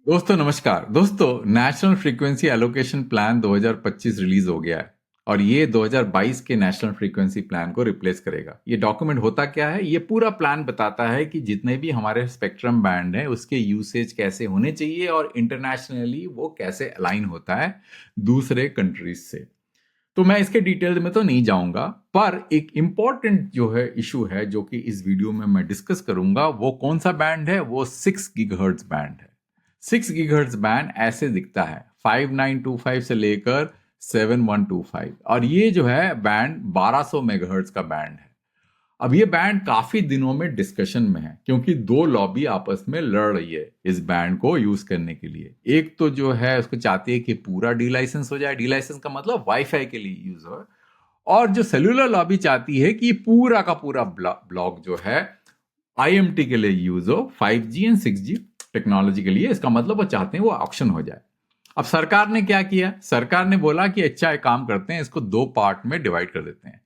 दोस्तों नमस्कार। दोस्तों, national frequency allocation plan 2025 release हो गया है और ये 2022 के नेशनल फ्रीक्वेंसी प्लान को रिप्लेस करेगा। ये डॉक्यूमेंट होता क्या है? ये पूरा प्लान बताता है कि जितने भी हमारे स्पेक्ट्रम बैंड हैं उसके यूसेज कैसे होने चाहिए और इंटरनेशनली वो कैसे अलाइन होता है दूसरे कंट्रीज से। तो मैं इसके डिटेल में तो नहीं जाऊंगा, पर एक इंपॉर्टेंट जो है इशू है जो कि इस वीडियो में मैं डिस्कस करूंगा। वो कौन सा बैंड है? वो 6 गीगाहर्ट्ज बैंड है। 6 गीगाहर्ट्ज बैंड ऐसे दिखता है, 5925 से लेकर 7125, और ये जो है बैंड 1200 मेगाहर्ट्ज का बैंड है। अब ये बैंड काफी दिनों में डिस्कशन में है क्योंकि दो लॉबी आपस में लड़ रही है इस बैंड को यूज करने के लिए। एक तो जो है उसको चाहती है कि पूरा डी लाइसेंस हो जाए, डी लाइसेंस का मतलब वाईफाई के लिए यूज हो, और जो सेलुलर लॉबी चाहती है कि पूरा का पूरा ब्लॉक जो है आईएमटी के लिए यूज हो, 5G एंड 6G टेक्नोलॉजी के लिए। इसका मतलब वो चाहते हैं वो ऑक्शन हो जाए। अब सरकार ने क्या किया? सरकार ने बोला कि अच्छा एक काम करते हैं, इसको दो पार्ट में डिवाइड कर देते हैं।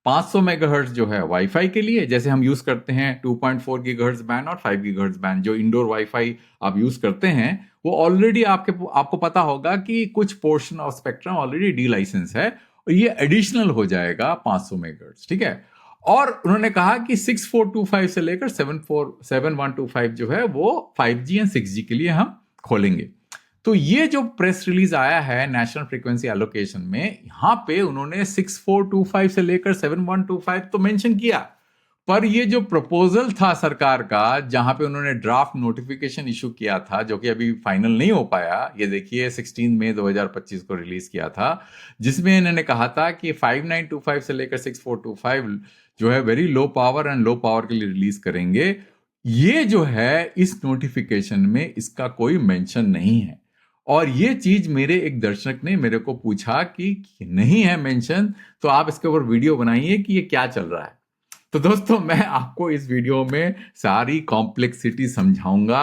500 मेगाहर्ट्ज जो है वाईफाई के लिए, जैसे हम यूज करते हैं 2.4 गीगाहर्ट्ज बैंड और 5 गीगाहर्ट्ज बैंड, जो इंडोर वाईफाई आप यूज करते हैं, वो ऑलरेडी आपको पता होगा कि कुछ portion of spectrum already delicensed है और ये एडिशनल हो जाएगा 500 मेगाहर्ट्ज। ठीक है। और उन्होंने कहा कि 6425 से लेकर 7125 जो है वो 5G एंड 6G के लिए हम खोलेंगे। तो ये जो प्रेस रिलीज आया है नेशनल फ्रीक्वेंसी एलोकेशन में, यहां पे उन्होंने 6425 से लेकर 7125 तो मेंशन किया, पर ये जो प्रपोजल था सरकार का, जहां पे उन्होंने ड्राफ्ट नोटिफिकेशन इशू किया था जो कि अभी फाइनल नहीं हो पाया, ये देखिए 16 मई 2025 को रिलीज किया था, जिसमें इन्होंने कहा था कि 5925 से लेकर 6425 जो है very low power and low power के लिए रिलीज करेंगे। ये जो है इस नोटिफिकेशन में इसका कोई मेंशन नहीं है। और ये चीज मेरे एक दर्शक ने मेरे को पूछा कि नहीं है मेंशन, तो आप इसके ऊपर वीडियो बनाइए कि ये क्या चल रहा है। तो दोस्तों, मैं आपको इस वीडियो में सारी कॉम्प्लेक्सिटी समझाऊंगा,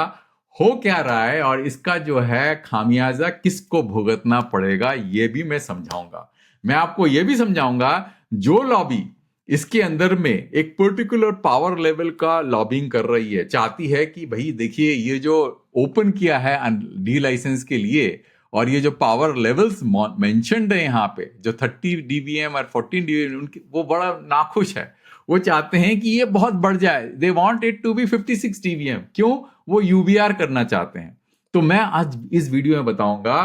हो क्या रहा है और इसका जो है खामियाजा किसको भुगतना पड़ेगा ये भी मैं समझाऊंगा। मैं आपको ये भी समझाऊंगा जो लॉबी इसके अंदर में एक पर्टिकुलर पावर लेवल का लॉबिंग कर रही है, चाहती है कि भाई देखिए ये जो ओपन किया है डी लाइसेंस के लिए, और ये जो पावर लेवल्स मेंशन्ड है यहाँ पे, जो 30 डीबीएम और 14 डीबीएम, उनकी वो बड़ा नाखुश है। वो चाहते हैं कि ये बहुत बढ़ जाए, they want it to be 56 DBM. क्यों? वो यूबीआर करना चाहते हैं। तो मैं आज इस वीडियो में बताऊंगा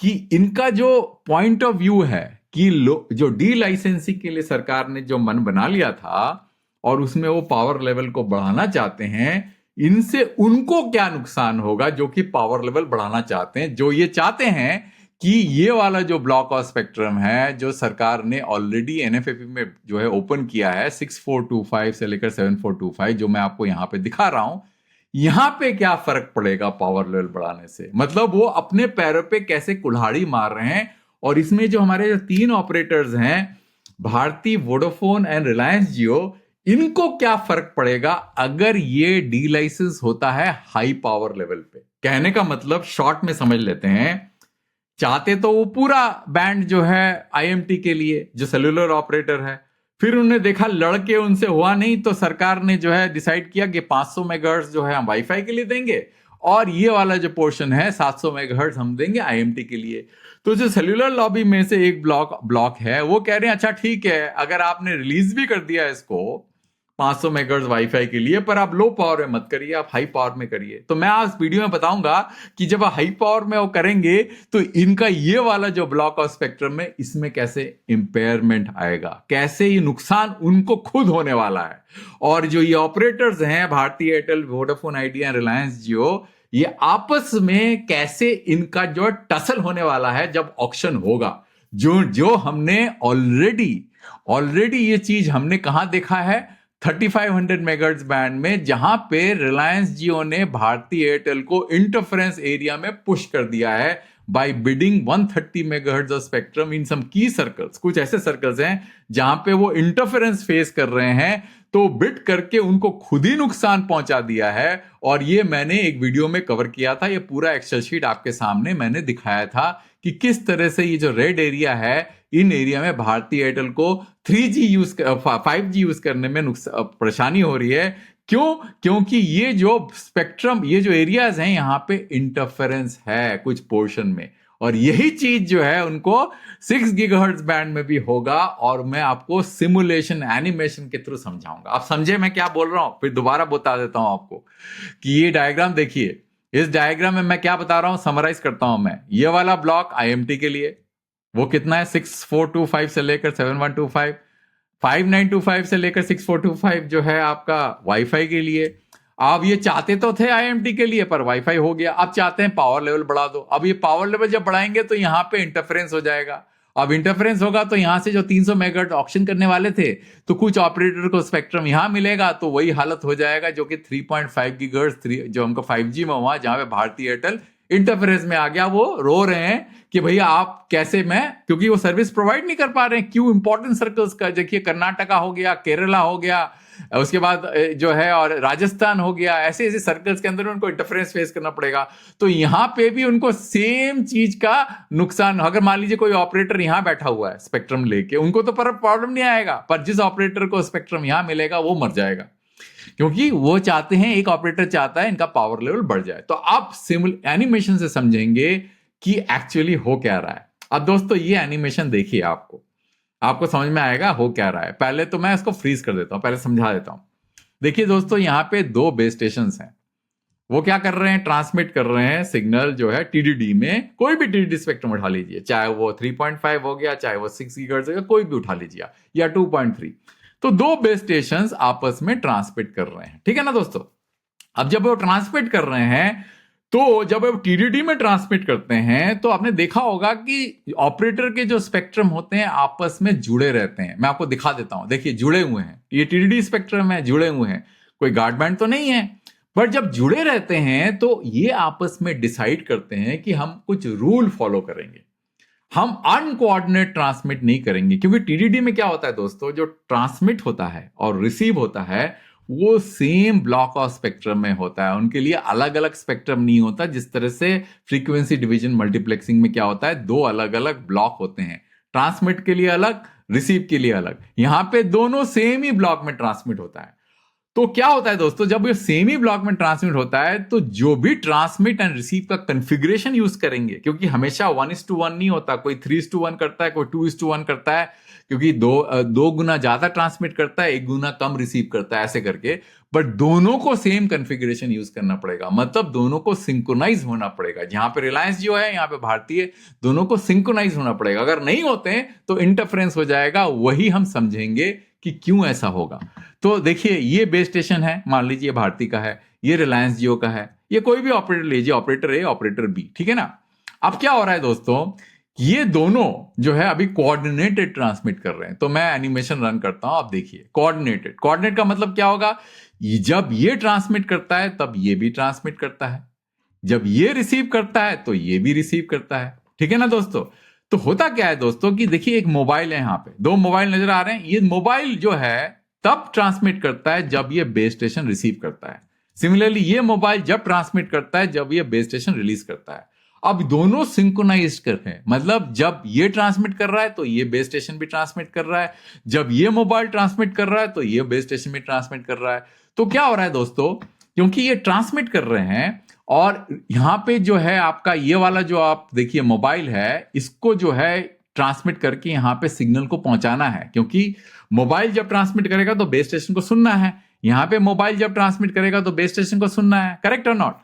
कि इनका जो पॉइंट ऑफ व्यू है कि जो डी लाइसेंसिंग के लिए सरकार ने जो मन बना लिया था और उसमें वो पावर लेवल को बढ़ाना चाहते हैं, इनसे उनको क्या नुकसान होगा जो कि पावर लेवल बढ़ाना चाहते हैं। जो ये चाहते हैं कि ये वाला जो ब्लॉक ऑफ स्पेक्ट्रम है जो सरकार ने ऑलरेडी एनएफएफपी में जो है ओपन किया है, 6425 से लेकर 7425, जो मैं आपको यहां पे दिखा रहा हूं, यहां पे क्या फर्क पड़ेगा पावर लेवल बढ़ाने से? मतलब वो अपने पैरों पे कैसे कुल्हाड़ी मार रहे हैं। और इसमें जो हमारे जो तीन ऑपरेटर्स हैं, भारती, वोडाफोन एंड रिलायंस जियो, इनको क्या फर्क पड़ेगा अगर ये डी लाइसेंस होता है हाई पावर लेवल पे? कहने का मतलब शॉर्ट में समझ लेते हैं, चाहते तो वो पूरा बैंड जो है आईएमटी के लिए, जो सेलुलर ऑपरेटर है, फिर उन्होंने देखा लड़के उनसे हुआ नहीं, तो सरकार ने जो है डिसाइड किया कि 500 मेगाहर्ट्ज जो है हम वाईफाई के लिए देंगे और ये वाला जो पोर्शन है 700 मेगाहर्ट्ज हम देंगे आईएमटी के लिए। तो जो सेलुलर लॉबी में से एक ब्लॉक है वो कह रहे हैं अच्छा ठीक है, अगर आपने रिलीज भी कर दिया इसको 500 मेगाहर्ट्ज वाईफाई के लिए, पर आप लो पावर में मत करिए, आप हाई पावर में करिए। तो मैं आज वीडियो में बताऊंगा कि जब हाई पावर में वो करेंगे तो इनका ये वाला जो ब्लॉक ऑफ स्पेक्ट्रम में, इसमें कैसे इंपेयरमेंट आएगा, कैसे ये नुकसान उनको खुद होने वाला है। और जो ये ऑपरेटर्स हैं Bharti Airtel, Vodafone Idea, Reliance Jio, ये आपस में कैसे इनका जो टसल होने वाला है जब ऑक्शन होगा। जो जो हमने ऑलरेडी ये चीज हमने कहां देखा है? 3500 मेगाहर्ट्ज बैंड में, जहां पे रिलायंस जियो ने भारती एयरटेल को इंटरफेरेंस एरिया में पुश कर दिया है by bidding 130 megahertz of spectrum in some की सर्कल्स। कुछ ऐसे सर्कल्स हैं जहां पे वो इंटरफेरेंस फेस कर रहे हैं, तो बिड करके उनको खुद ही नुकसान पहुंचा दिया है। और ये मैंने एक वीडियो में कवर किया था, ये पूरा एक्सेल शीट आपके सामने मैंने दिखाया था कि किस तरह से ये जो रेड एरिया है, इन एरिया में भारती एयरटेल को 3G यूज 5G यूज करने में परेशानी हो रही है, क्यों? क्योंकि ये जो स्पेक्ट्रम, ये जो एरियाज हैं, यहां पे इंटरफेरेंस है कुछ पोर्शन में, और यही चीज जो है उनको 6 गीगाहर्ट्ज बैंड में भी होगा। और मैं आपको सिमुलेशन एनिमेशन के थ्रू समझाऊंगा। आप समझे मैं क्या बोल रहा हूं? फिर दोबारा बता देता हूं आपको कि ये डायग्राम देखिए। इस डायग्राम में मैं क्या बता रहा हूं, समराइज करता हूं मैं। ये वाला ब्लॉक आईएमटी के लिए, वो कितना है, 6425 से लेकर 7125, 5925 से लेकर 6425 जो है आपका वाईफाई के लिए। आप ये चाहते तो थे आईएमटी के लिए, पर वाईफाई हो गया। अब चाहते हैं पावर लेवल बढ़ा दो। अब ये पावर लेवल जब बढ़ाएंगे तो यहां पे इंटरफेरेंस हो जाएगा। अब इंटरफेरेंस होगा तो यहां से जो 300 मेगाहर्ट्ज ऑक्शन करने वाले थे, तो कुछ ऑपरेटर को स्पेक्ट्रम यहां मिलेगा, तो वही हालत हो जाएगा जो कि 3.5 गीगाहर्ट्ज जो हमको 5G में हुआ, जहां पे भारतीय एयरटेल इंटरफेरेंस में आ गया। वो रो रहे हैं कि भैया आप कैसे, मैं, क्योंकि वो सर्विस प्रोवाइड नहीं कर पा रहे हैं। क्यों? इंपॉर्टेंट सर्कल्स का देखिए, कर्नाटका हो गया, केरला हो गया, उसके बाद जो है और राजस्थान हो गया, ऐसे ऐसे सर्कल्स के अंदर उनको इंटरफेरेंस फेस करना पड़ेगा। तो यहां पे भी उनको सेम चीज का नुकसान, अगर मान लीजिए कोई ऑपरेटर यहां बैठा हुआ है स्पेक्ट्रम लेके, उनको तो पर प्रॉब्लम नहीं आएगा, पर जिस ऑपरेटर को स्पेक्ट्रम यहां मिलेगा वो मर जाएगा, क्योंकि वो चाहते हैं, एक ऑपरेटर चाहता है इनका पावर लेवल बढ़ जाए। तो आप एनिमेशन से समझेंगे कि एक्चुअली हो क्या रहा है। अब दोस्तों ये एनिमेशन देखिए, आपको समझ में आएगा हो क्या रहा है। पहले तो मैं इसको फ्रीज कर देता हूं, पहले समझा देता हूं। देखिए दोस्तों, यहां पे 2 बेस स्टेशन हैं। वो क्या कर रहे हैं, ट्रांसमिट कर रहे हैं सिग्नल जो है टीडीडी में। कोई भी टीडीडी स्पेक्ट्रम उठा लीजिए, चाहे वो 3.5 हो गया, चाहे वो 6 गीगाहर्ट्ज हो गया, कोई भी उठा लीजिए, या 2.3। तो 2 बेस स्टेशन आपस में ट्रांसमिट कर रहे हैं, ठीक है ना दोस्तों। अब जब वो ट्रांसमिट कर रहे हैं, तो जब वो टीडीडी में ट्रांसमिट करते हैं, तो आपने देखा होगा कि ऑपरेटर के जो स्पेक्ट्रम होते हैं आपस में जुड़े रहते हैं। मैं आपको दिखा देता हूं, देखिए जुड़े हुए हैं, ये टीडीडी स्पेक्ट्रम है, जुड़े हुए हैं, कोई गार्ड बैंड तो नहीं है। पर जब जुड़े रहते हैं तो ये आपस में डिसाइड करते हैं कि हम कुछ रूल फॉलो करेंगे, हम अनकोऑर्डिनेट ट्रांसमिट नहीं करेंगे। क्योंकि टीडीडी में क्या होता है दोस्तों, जो ट्रांसमिट होता है और रिसीव होता है वो सेम ब्लॉक ऑफ स्पेक्ट्रम में होता है। उनके लिए अलग अलग स्पेक्ट्रम नहीं होता, जिस तरह से फ्रीक्वेंसी डिवीजन मल्टीप्लेक्सिंग में क्या होता है, 2 अलग अलग ब्लॉक होते हैं, ट्रांसमिट के लिए अलग, रिसीव के लिए अलग। यहां पे दोनों सेम ही ब्लॉक में ट्रांसमिट होता है। तो क्या होता है दोस्तों, जब ये सेम ही ब्लॉक में ट्रांसमिट होता है, तो जो भी ट्रांसमिट एंड रिसीव का कॉन्फ़िगरेशन यूज करेंगे, क्योंकि हमेशा 1:1 नहीं होता, कोई 3:1 करता है, कोई 2:1 करता है, क्योंकि दो गुना ज्यादा ट्रांसमिट करता है, 1 गुना कम रिसीव करता है, ऐसे करके। बट दोनों को सेम कॉन्फ़िगरेशन यूज करना पड़ेगा, मतलब दोनों को सिंक्रोनाइज होना पड़ेगा। जहां पे रिलायंस जियो है, यहां पे भारतीय, दोनों को सिंक्रोनाइज होना पड़ेगा। अगर नहीं होते तो इंटरफेरेंस हो जाएगा। वही हम समझेंगे कि क्यों ऐसा होगा। तो देखिए, ये बेस स्टेशन है, मान लीजिए भारती का है, ये रिलायंस जियो का है, ये कोई भी ऑपरेटर लीजिए, ऑपरेटर ए, ऑपरेटर बी, ठीक है ना। अब क्या हो रहा है दोस्तों, ये दोनों जो है अभी कोऑर्डिनेटेड ट्रांसमिट कर रहे हैं। तो मैं एनिमेशन रन करता हूं, आप देखिए। कोऑर्डिनेटेड, कोऑर्डिनेट का मतलब क्या होगा, जब ये ट्रांसमिट करता है तब ये भी ट्रांसमिट करता है, जब ये रिसीव करता है तो ये भी रिसीव करता है, ठीक है ना दोस्तों। तो होता क्या है दोस्तों कि देखिए, एक मोबाइल है, यहां पे 2 मोबाइल नजर आ रहे हैं। ये मोबाइल जो है तब ट्रांसमिट करता है जब ये बेस स्टेशन रिसीव करता है। सिमिलरली ये मोबाइल जब ट्रांसमिट करता है जब ये बेस स्टेशन रिलीज करता है। अब दोनों सिंक्रोनाइज कर रहे हैं, मतलब जब ये ट्रांसमिट कर रहा है तो ये बेस स्टेशन भी ट्रांसमिट कर रहा है, जब ये मोबाइल ट्रांसमिट कर रहा है तो ये बेस स्टेशन भी ट्रांसमिट कर रहा है। तो क्या हो रहा है दोस्तों, क्योंकि ये ट्रांसमिट कर रहे हैं, और यहां पे जो है आपका ये वाला जो आप देखिए मोबाइल है, इसको जो है ट्रांसमिट करके यहां पे सिग्नल को पहुंचाना है। क्योंकि मोबाइल जब ट्रांसमिट करेगा तो बेस स्टेशन को सुनना है, यहां पे मोबाइल जब ट्रांसमिट करेगा तो बेस स्टेशन को सुनना है, करेक्ट और नॉट।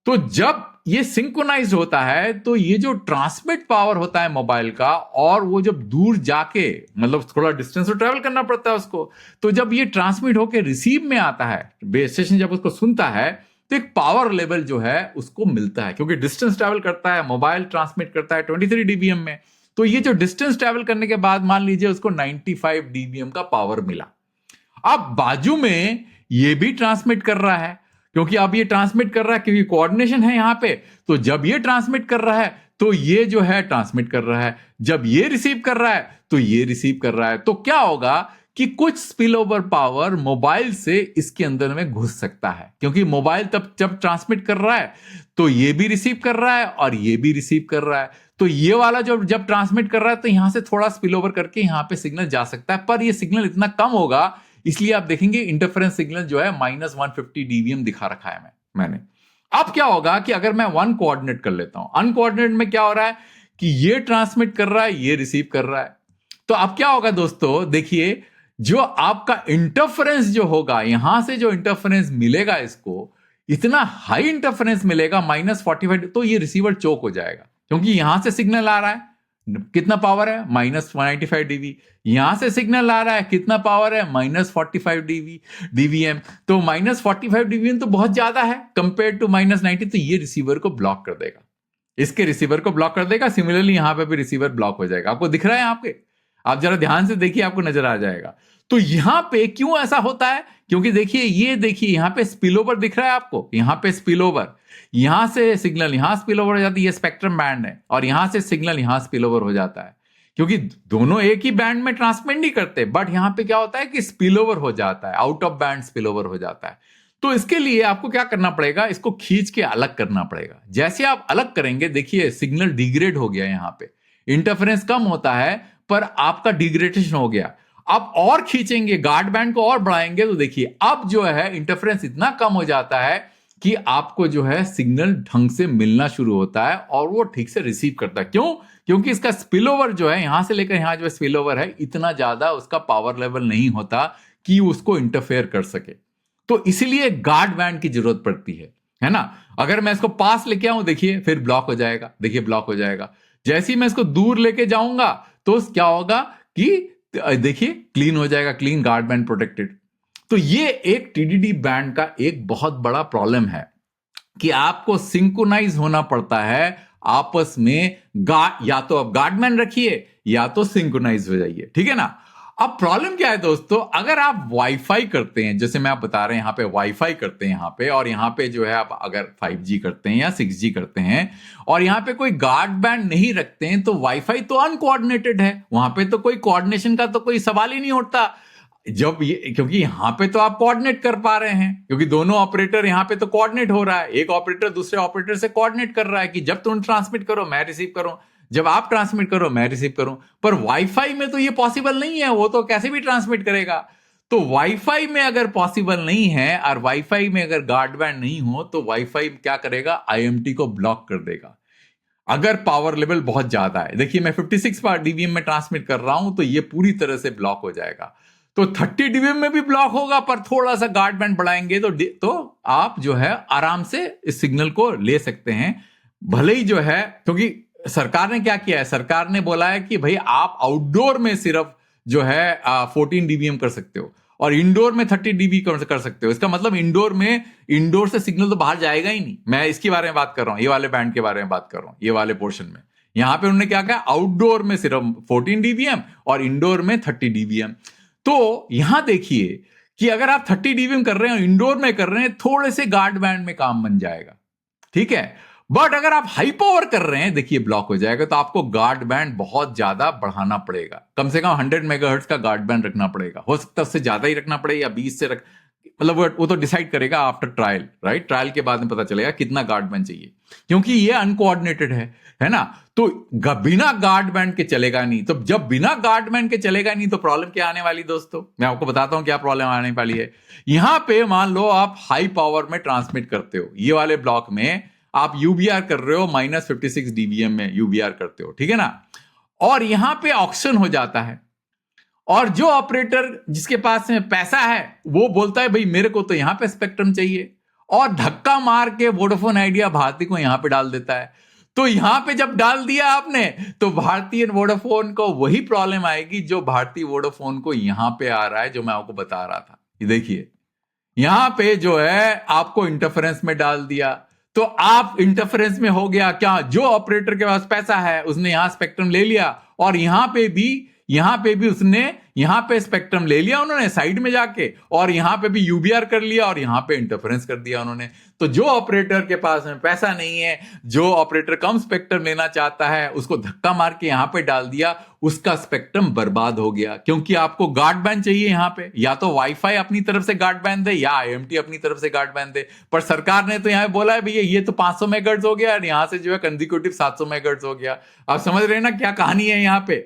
तो जब ये सिंक्रोनाइज होता है तो ये जो ट्रांसमिट पावर होता है मोबाइल का, और वो जब दूर जाके, मतलब थोड़ा डिस्टेंस तो ट्रेवल करना पड़ता है उसको, तो जब ये ट्रांसमिट होकर रिसीव में आता है, बेस स्टेशन जब उसको सुनता है, तो एक पावर लेवल जो है उसको मिलता है। क्योंकि डिस्टेंस ट्रेवल करता है, मोबाइल ट्रांसमिट करता है 23 डीबीएम में। तो ये जो डिस्टेंस ट्रेवल करने के बाद मान लीजिए उसको 95 डीबीएम का पावर मिला। अब बाजू में ये भी ट्रांसमिट कर रहा है, क्योंकि अब ये ट्रांसमिट कर रहा है, क्योंकि कोऑर्डिनेशन है यहां पे। तो जब ये ट्रांसमिट कर रहा है तो ये जो है ट्रांसमिट कर रहा है, जब ये रिसीव कर रहा है तो ये रिसीव कर रहा है। तो क्या होगा कि कुछ स्पिल ओवर पावर मोबाइल से इसके अंदर में घुस सकता है, क्योंकि मोबाइल तब जब ट्रांसमिट कर रहा है तो ये भी रिसीव कर रहा है और ये भी रिसीव कर रहा है। तो ये वाला जब ट्रांसमिट कर रहा है तो यहां से थोड़ा स्पिल ओवर करके यहां पे सिग्नल जा सकता है, पर ये सिग्नल इतना कम होगा, इसलिए आप देखेंगे इंटरफेरेंस सिग्नल जो है -150 dBm दिखा रखा है मैंने। अब क्या होगा कि अगर मैं वन कोऑर्डिनेट कर लेता हूं, अनकोऑर्डिनेट में क्या हो रहा है कि ये ट्रांसमिट कर रहा है, ये रिसीव कर रहा है। तो अब क्या होगा दोस्तों, देखिए जो आपका इंटरफेरेंस जो होगा, यहां से जो इंटरफेरेंस मिलेगा इसको, इतना हाई इंटरफेरेंस मिलेगा -45, तो ये रिसीवर चोक हो जाएगा, क्योंकि यहां से सिग्नल आ रहा है, कितना पावर है -195 dB, यहां से सिग्नल आ रहा है, कितना पावर है -45 dBm, तो -45 dBm तो बहुत ज्यादा है कंपेयर टू -90, तो ये रिसीवर को ब्लॉक कर देगा, इसके रिसीवर को ब्लॉक कर देगा। सिमिलरली यहां पे भी रिसीवर ब्लॉक हो जाएगा। आपको दिख रहा है आपके, आप जरा ध्यान से देखिए, आपको नजर आ जाएगा। तो यहां पे क्यों ऐसा होता है, क्योंकि देखिए ये देखिए यहां पे स्पिलओवर दिख रहा है आपको, यहां पे स्पिलओवर, यहां से सिग्नल यहां स्पिलओवर हो जाती है, ये स्पेक्ट्रम बैंड है, और यहां से सिग्नल यहां स्पिलओवर हो जाता है, क्योंकि दोनों एक ही बैंड में ट्रांसमिट नहीं करते, बट यहां पे क्या होता है कि स्पिलओवर हो जाता है, आउट ऑफ बैंड स्पिलओवर हो जाता है। तो इसके लिए आपको क्या करना पड़ेगा, इसको खींच के अलग करना पड़ेगा। जैसे आप अलग करेंगे, देखिए सिग्नल डिग्रेड हो गया, यहां पे इंटरफेरेंस कम होता है पर आपका डिग्रेडेशन हो गया। आप और खींचेंगे, गार्ड बैंड को और बढ़ाएंगे, तो देखिए अब जो है इंटरफेरेंस इतना कम हो जाता है कि आपको जो है सिग्नल ढंग से मिलना शुरू होता है और वो ठीक से रिसीव करता है। क्यों? क्योंकि इसका स्पिलओवर जो है, यहां से लेकर यहां जो स्पिलओवर है, इतना ज्यादा उसका पावर लेवल नहीं होता कि उसको इंटरफेयर कर सके। तो इसलिए गार्ड बैंड की जरूरत पड़ती है ना। अगर मैं इसको पास लेके आऊं, देखिए फिर ब्लॉक हो जाएगा, देखिए ब्लॉक हो जाएगा। जैसे ही मैं इसको दूर लेके जाऊंगा तो क्या होगा कि देखिए क्लीन हो जाएगा, क्लीन गार्ड बैंड प्रोटेक्टेड। तो ये एक टीडीडी बैंड का एक बहुत बड़ा प्रॉब्लम है कि आपको सिंक्रोनाइज होना पड़ता है आपस में, या तो आप गार्ड बैंड रखिए या तो सिंक्रोनाइज हो जाइए, ठीक है ना। अब प्रॉब्लम क्या है दोस्तों, अगर आप वाईफाई करते हैं, जैसे मैं आप बता रहे हैं यहां पे वाईफाई करते हैं यहां पे, और यहां पे जो है आप अगर 5G करते हैं या 6G करते हैं और यहां पे कोई गार्ड बैंड नहीं रखते हैं, तो वाईफाई तो अनकोऑर्डिनेटेड है, वहां पे तो कोई कोऑर्डिनेशन का तो कोई सवाल ही नहीं उठता। जब ये, क्योंकि यहां पे तो आप कोऑर्डिनेट कर पा रहे हैं, क्योंकि दोनों ऑपरेटर यहां पे तो कोऑर्डिनेट हो रहा है, एक ऑपरेटर दूसरे ऑपरेटर से कोऑर्डिनेट कर रहा है कि जब तुम ट्रांसमिट करो मैं रिसीव करूं, जब आप ट्रांसमिट करो मैं रिसीव करूं। पर वाईफाई में तो ये पॉसिबल नहीं है, वो तो कैसे भी ट्रांसमिट करेगा। तो वाईफाई में अगर पॉसिबल नहीं है और वाईफाई में अगर गार्ड बैंड नहीं हो, तो वाईफाई क्या करेगा, आईएमटी को ब्लॉक कर देगा अगर पावर लेवल बहुत ज्यादा है। देखिए मैं 56 dBm में ट्रांसमिट कर रहा हूं, तो ये पूरी तरह से ब्लॉक हो जाएगा। तो 30 dBm में भी ब्लॉक होगा, पर थोड़ा सा गार्ड बैंड बढ़ाएंगे तो आप जो है आराम से इस सिग्नल को ले सकते हैं। भले ही जो है, क्योंकि सरकार ने क्या किया है, सरकार ने बोला है कि भाई आप आउटडोर में सिर्फ जो है 14 dBm कर सकते हो और इंडोर में 30 dB कर सकते हो। इसका मतलब इंडोर से सिग्नल तो बाहर जाएगा ही नहीं। मैं इसके बारे में बात कर रहा हूं, ये वाले बैंड के बारे में बात कर रहा हूं, ये वाले पोर्शन में। यहां पे उन्होंने क्या कहा, आउटडोर में सिर्फ 14 dBm और इंडोर में 30 dBm। तो यहां देखिए कि अगर आप 30 dBm कर रहे हैं और इंडोर में कर रहे हैं, थोड़े से गार्ड बैंड में काम बन जाएगा, ठीक है। बट अगर आप हाई पावर कर रहे हैं, देखिए ब्लॉक हो जाएगा, तो आपको गार्ड बैंड बहुत ज्यादा बढ़ाना पड़ेगा, कम से कम 100 मेगाहर्ट्ज का गार्ड बैंड रखना पड़ेगा। हो सकता है उससे ज्यादा ही रखना पड़े या 20 से रख, मतलब वो तो डिसाइड करेगा आफ्टर ट्रायल, राइट। ट्रायल के बाद में पता चलेगा कितना गार्ड बैंड चाहिए, क्योंकि ये अनकोऑर्डिनेटेड है ना। तो बिना गार्ड बैंड के चलेगा नहीं। तो जब बिना गार्ड बैंड के चलेगा नहीं, तो प्रॉब्लम क्या आने वाली दोस्तों, मैं आपको बताता हूं क्या प्रॉब्लम आने वाली है। यहां पे मान लो आप हाई पावर में ट्रांसमिट करते हो, ये वाले ब्लॉक में आप यूबीआर कर रहे हो, -56 dBm में यूबीआर करते हो, ठीक है ना। और यहां पे ऑक्शन हो जाता है, और जो ऑपरेटर जिसके पास में पैसा है वो बोलता है भाई मेरे को तो यहां पे स्पेक्ट्रम चाहिए, और धक्का मार के वोडाफोन आइडिया भारती को यहां पे डाल देता है। तो यहां पे जब डाल दिया आपने, तो भारतीय वोडाफोन को वही प्रॉब्लम आएगी जो भारतीय वोडाफोन को यहां पे आ रहा है, जो मैं आपको बता रहा था। ये देखिए यहां पे जो है आपको इंटरफेरेंस में डाल दिया, तो आप इंटरफेरेंस में हो गया क्या, जो ऑपरेटर के पास पैसा है उसने यहां स्पेक्ट्रम ले लिया, और यहां पे भी उसने यहां पे स्पेक्ट्रम ले लिया उन्होंने साइड में जाके, और यहां पे भी यूबीआर कर लिया, और यहां पे इंटरफेरेंस कर दिया उन्होंने। तो जो ऑपरेटर के पास में पैसा नहीं है, जो ऑपरेटर कम स्पेक्ट्रम लेना चाहता है, उसको धक्का मार के यहां पे डाल दिया, उसका स्पेक्ट्रम बर्बाद हो गया। क्योंकि आपको गार्ड बैंड चाहिए यहां पे, या तो वाईफाई अपनी तरफ से गार्ड बैंड दे या आईएमटी अपनी तरफ से गार्ड बैंड दे। पर सरकार ने तो यहां बोला है भैया ये तो 500 मेगाहर्ट्ज हो गया, और यहां से जो है कंसेक्यूटिव 700 मेगाहर्ट्ज हो गया। आप समझ रहे हैं ना क्या कहानी है यहां पे।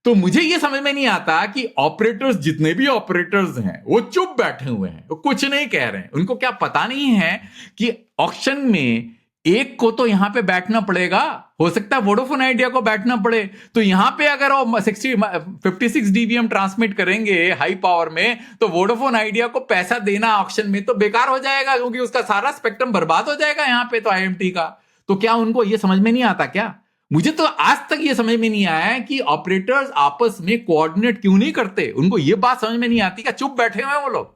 तो मुझे ये समझ में नहीं आता कि ऑपरेटर्स, जितने भी ऑपरेटर्स हैं, वो चुप बैठे हुए हैं, वो कुछ नहीं कह रहे हैं। उनको क्या पता नहीं है कि ऑक्शन में एक को तो यहां पे बैठना पड़ेगा, हो सकता है वोडाफोन आइडिया को बैठना पड़े। तो यहां पे अगर वो 56 डीबीएम ट्रांसमिट करेंगे हाई पावर में, तो वोडाफोन आइडिया को पैसा देना ऑक्शन में तो बेकार हो जाएगा, क्योंकि उसका सारा स्पेक्ट्रम बर्बाद हो जाएगा यहां पे तो आईएमटी का। तो क्या उनको ये समझ में नहीं आता क्या? मुझे तो आज तक ये समझ में नहीं आया है कि ऑपरेटर्स आपस में कोऑर्डिनेट क्यों नहीं करते। उनको ये बात समझ में नहीं आती कि चुप बैठे हुए हैं वो लोग।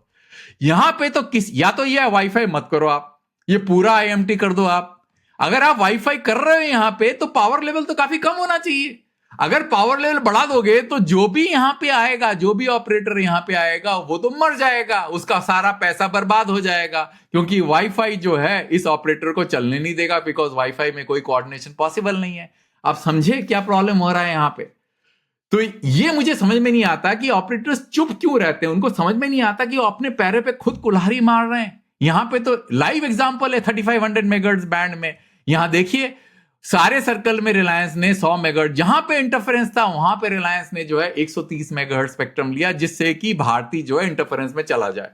यहां पे तो या तो ये वाईफाई मत करो आप, ये पूरा आईएमटी कर दो आप। अगर आप वाईफाई कर रहे हो यहां पे, तो पावर लेवल तो काफी कम होना चाहिए। अगर पावर लेवल बढ़ा दोगे तो जो भी यहां पे आएगा, जो भी ऑपरेटर यहां पे आएगा, वो तो मर जाएगा, उसका सारा पैसा बर्बाद हो जाएगा, क्योंकि वाईफाई जो है इस ऑपरेटर को चलने नहीं देगा, बिकॉज वाईफाई में कोई कोऑर्डिनेशन पॉसिबल नहीं है। आप समझे क्या प्रॉब्लम हो रहा है यहां पे? तो ये मुझे समझ में नहीं आता कि ऑपरेटर्स चुप क्यों रहते हैं। उनको समझ में नहीं आता कि वो अपने पैरे पे खुद कुल्हाड़ी मार रहे हैं। यहां पे तो लाइव एग्जांपल है 3500 मेगाहर्ट्ज बैंड में। यहां देखिए, सारे सर्कल में रिलायंस ने 100 मेगाहर्ट्ज, जहां पे इंटरफेरेंस था वहां पे रिलायंस ने जो है 130 मेगाहर्ट्ज स्पेक्ट्रम लिया, जिससे कि भारती जो है इंटरफेरेंस में चला जाए।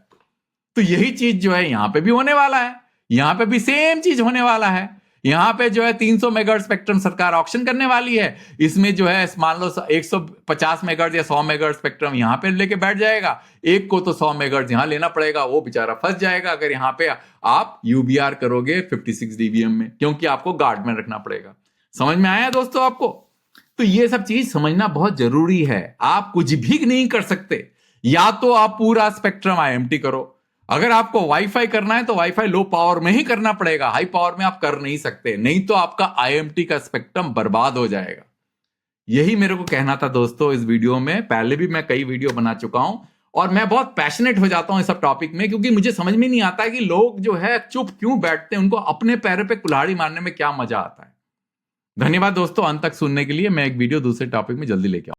तो यही चीज जो है यहां पे भी होने वाला है। यहां पे भी सेम चीज होने वाला है। यहां पे जो है 300 मेगाहर्ट्ज स्पेक्ट्रम सरकार ऑक्शन करने वाली है। इसमें जो है मान लो 150 मेगाहर्ट्ज या 100 मेगाहर्ट्ज स्पेक्ट्रम यहां पे लेके बैठ जाएगा। एक को तो 100 मेगाहर्ट्ज यहां लेना पड़ेगा, वो बेचारा फंस जाएगा अगर यहां पे आप यूबीआर करोगे 56 डीबीएम में, क्योंकि आपको गार्ड में रखना पड़ेगा। समझ में आया दोस्तों आपको? तो ये सब चीज समझना बहुत जरूरी है। आप कुछ भी नहीं कर सकते। या तो आप पूरा स्पेक्ट्रम आईएमटी करो, अगर आपको वाईफाई करना है तो वाईफाई लो पावर में ही करना पड़ेगा, हाई पावर में आप कर नहीं सकते, नहीं तो आपका आईएमटी का स्पेक्ट्रम बर्बाद हो जाएगा। यही मेरे को कहना था दोस्तों इस वीडियो में। पहले भी मैं कई वीडियो बना चुका हूं और मैं बहुत पैशनेट हो जाता हूं इस सब टॉपिक में, क्योंकि मुझे समझ में नहीं आता कि लोग जो है चुप क्यों बैठते हैं, उनको अपने पैरों पे कुल्हाड़ी मारने में क्या मजा आता है। धन्यवाद दोस्तों अंत तक सुनने के लिए। मैं एक वीडियो दूसरे टॉपिक में जल्दी लेके आऊंगा।